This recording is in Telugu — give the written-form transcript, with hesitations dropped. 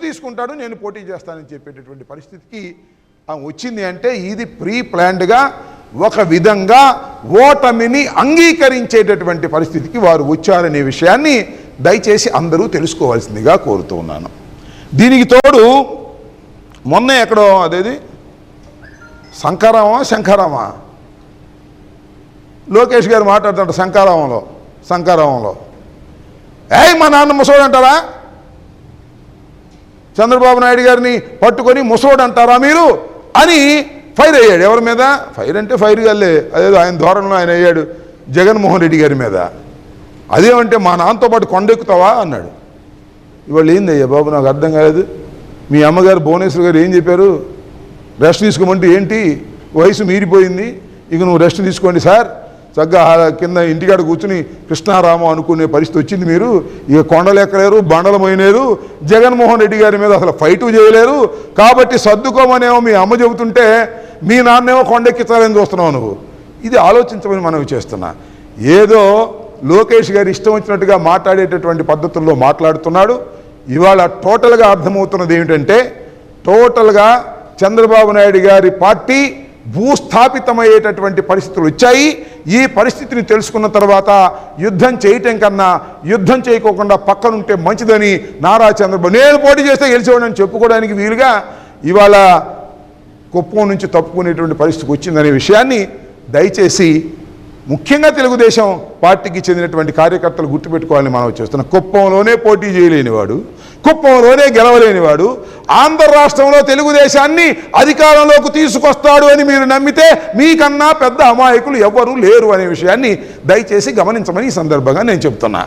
తీసుకుంటాడు, నేను పోటీ చేస్తానని చెప్పేటటువంటి పరిస్థితికి వచ్చింది. అంటే ఇది ప్రీ ప్లాన్డ్గా ఒక విధంగా ఓటమిని అంగీకరించేటటువంటి పరిస్థితికి వారు వచ్చారనే విషయాన్ని దయచేసి అందరూ తెలుసుకోవాల్సిందిగా కోరుతూ ఉన్నాను. దీనికి తోడు మొన్న ఎక్కడో అదేది శంఖారామా లోకేష్ గారు మాట్లాడుతుంటారు శంఖారామంలో మా నాన్న ముసోడు అంటారా, చంద్రబాబు నాయుడు గారిని పట్టుకొని ముసోడు అంటారా మీరు అని ఫైర్ అయ్యాడు. ఎవరి మీద ఫైర్ అంటే ఫైర్ గాలే, అదేదో ఆయన ధోరణిలో ఆయన అయ్యాడు జగన్మోహన్ రెడ్డి గారి మీద. అదేమంటే మా నాన్నతో పాటు కొండెక్కుతావా అన్నాడు. ఇవాళ ఏందయ్యా బాబు నాకు అర్థం కాలేదు. మీ అమ్మగారు భువనేశ్వర్ గారు ఏం చెప్పారు, రెస్ట్ తీసుకోమంటే ఏంటి, వయసు మీరిపోయింది, ఇక నువ్వు రెస్ట్ తీసుకోండి సార్, చక్కగా కింద ఇంటికాడ కూర్చుని కృష్ణారామం అనుకునే పరిస్థితి వచ్చింది. మీరు ఇక కొండలు ఎక్కలేరు, బండలు మోయలేరు, జగన్మోహన్ రెడ్డి గారి మీద అసలు ఫైటు చేయలేరు, కాబట్టి సర్దుకోమనేమో మీ అమ్మ చెబుతుంటే మీ నాన్నేమో కొండెక్కించాలని చూస్తున్నావు నువ్వు. ఇది ఆలోచించమని మనం చేస్తున్నా. ఏదో లోకేష్ గారు ఇష్టం వచ్చినట్టుగా మాట్లాడేటటువంటి పద్ధతుల్లో మాట్లాడుతున్నాడు. ఇవాళ టోటల్గా అర్థమవుతున్నది ఏమిటంటే టోటల్గా చంద్రబాబు నాయుడు గారి పార్టీ భూస్థాపితమయ్యేటటువంటి పరిస్థితులు వచ్చాయి. ఈ పరిస్థితిని తెలుసుకున్న తర్వాత యుద్ధం చేయటం కన్నా యుద్ధం చేయకోకుండా పక్కనుంటే మంచిదని నారా చంద్రబాబు నేను పోటీ చేస్తే గెలిచేవాడని చెప్పుకోవడానికి వీలుగా ఇవాళ కుప్పం నుంచి తప్పుకునేటువంటి పరిస్థితికి వచ్చిందనే విషయాన్ని దయచేసి ముఖ్యంగా తెలుగుదేశం పార్టీకి చెందినటువంటి కార్యకర్తలు గుర్తుపెట్టుకోవాలని మనం చేస్తున్నాం. కుప్పంలోనే పోటీ చేయలేనివాడు, కుప్పంలోనే గెలవలేనివాడు ఆంధ్ర రాష్ట్రంలో తెలుగుదేశాన్ని అధికారంలోకి తీసుకొస్తాడు అని మీరు నమ్మితే మీకన్నా పెద్ద అమాయకులు ఎవ్వరూ లేరు అనే విషయాన్ని దయచేసి గమనించమని ఈ సందర్భంగా నేను చెప్తున్నా.